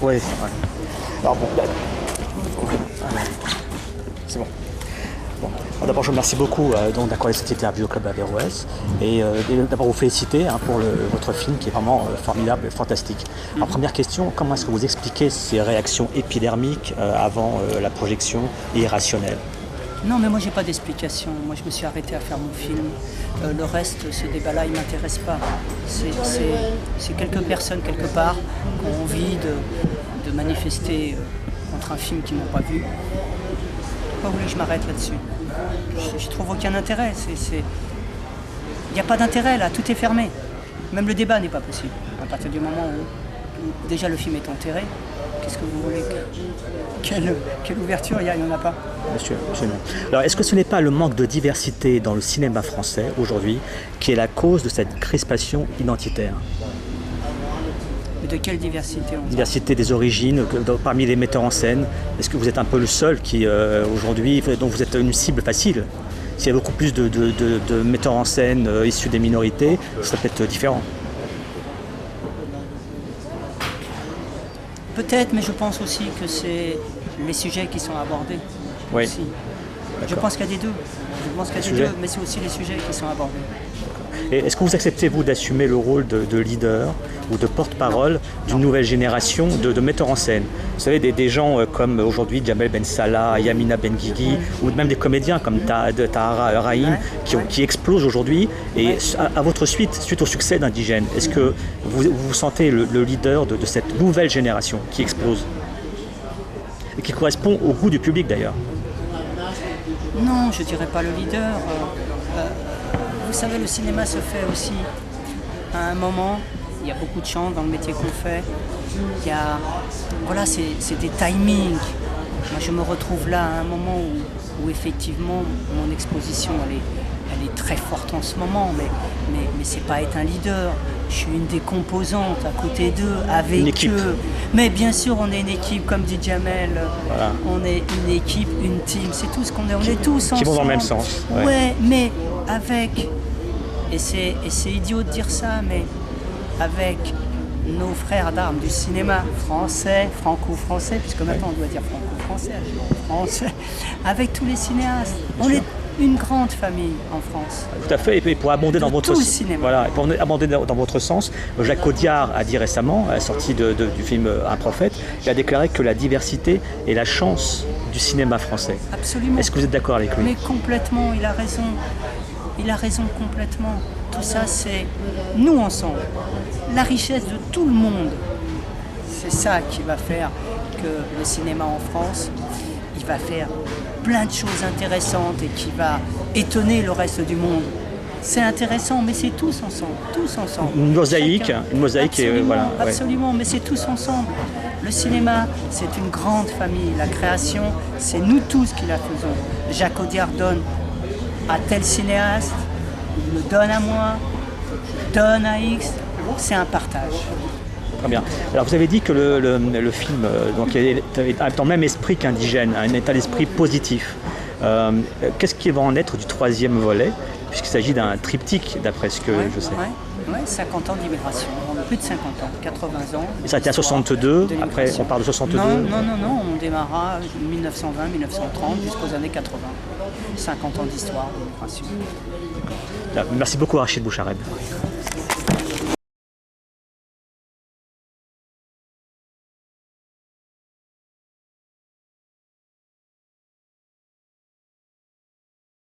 Oui, ouais. Alors bon, là... c'est bon. Bon. D'abord, je vous remercie beaucoup d'accorder cette interview au Club Averroès et d'abord vous féliciter pour votre film qui est vraiment formidable et fantastique. Alors, première question, comment est-ce que vous expliquez ces réactions épidermiques avant la projection et irrationnelles? Non, mais moi j'ai pas d'explication. Moi je me suis arrêté à faire mon film. Le reste, ce débat-là, il m'intéresse pas. C'est quelques personnes quelque part qui ont envie de manifester contre un film qu'ils n'ont pas vu. Pourquoi vous voulez que je m'arrête là-dessus? Je trouve aucun intérêt. Il n'y a pas d'intérêt là, tout est fermé. Même le débat n'est pas possible. À partir du moment où déjà le film est enterré, qu'est-ce que vous voulez? Quelle ouverture il n'y en a pas. Monsieur, alors, est-ce que ce n'est pas le manque de diversité dans le cinéma français aujourd'hui qui est la cause de cette crispation identitaire? De quelle diversité Diversité des origines, parmi les metteurs en scène. Est-ce que vous êtes un peu le seul qui, aujourd'hui, dont vous êtes une cible facile? S'il y a beaucoup plus de metteurs en scène issus des minorités, ça peut être différent. Peut-être, mais je pense aussi que c'est les sujets qui sont abordés. Oui. Aussi. Je pense qu'il y a des deux. Je pense qu'il y a des deux, mais c'est aussi les sujets qui sont abordés. Et est-ce que vous acceptez, vous, d'assumer le rôle de leader ou de porte-parole d'une nouvelle génération de metteurs en scène? Vous savez, des gens comme aujourd'hui Jamel Ben Salah, Yamina Benguigui, ou même des comédiens comme Tahar Rahim qui explosent aujourd'hui. Et à votre suite au succès d'Indigène, est-ce que vous sentez le leader de cette nouvelle génération qui explose? Et qui correspond au goût du public d'ailleurs? Non, je ne dirais pas le leader. Vous savez, le cinéma se fait aussi à un moment. Il y a beaucoup de chance dans le métier qu'on fait. Voilà, c'est des timings. Moi, je me retrouve là à un moment où effectivement, mon exposition, elle est très forte en ce moment, mais c'est pas être un leader. Je suis une des composantes à côté d'eux, avec eux. Mais bien sûr, on est une équipe, comme dit Jamel. Voilà. On est une équipe, une team. C'est tout ce qu'on est. On est tous ensemble. Qui vont dans le même sens. Ouais, mais avec... Et c'est idiot de dire ça, mais avec nos frères d'armes du cinéma français, franco-français, puisque maintenant on doit dire franco-français, avec tous les cinéastes. On est une grande famille en France. Tout à fait, et pour abonder dans votre dans votre sens, Jacques Audiard a dit récemment, à la sortie du film Un prophète, il a déclaré que la diversité est la chance du cinéma français. Absolument. Est-ce que vous êtes d'accord avec lui? Mais complètement, il a raison. Il a raison complètement. Tout ça, c'est nous ensemble. La richesse de tout le monde. C'est ça qui va faire que le cinéma en France, il va faire plein de choses intéressantes et qui va étonner le reste du monde. C'est intéressant, mais c'est tous ensemble. Une mosaïque, absolument, voilà. Absolument, mais c'est tous ensemble. Le cinéma, c'est une grande famille. La création, c'est nous tous qui la faisons. Jacques Audiard donne à tel cinéaste, il me donne à moi, je donne à X, c'est un partage. Très bien. Alors vous avez dit que le film donc, a dans le même esprit qu'Indigène, un état d'esprit positif. Qu'est-ce qui va en être du troisième volet, puisqu'il s'agit d'un triptyque, d'après ce que je sais? Oui, 50 ans d'immigration, plus de 50 ans, 80 ans. Et ça a été à 62, après on parle de 62? Non, on démarra 1920, 1930 jusqu'aux années 80. 50 ans d'histoire d'immigration. Merci beaucoup Rachid Bouchareb.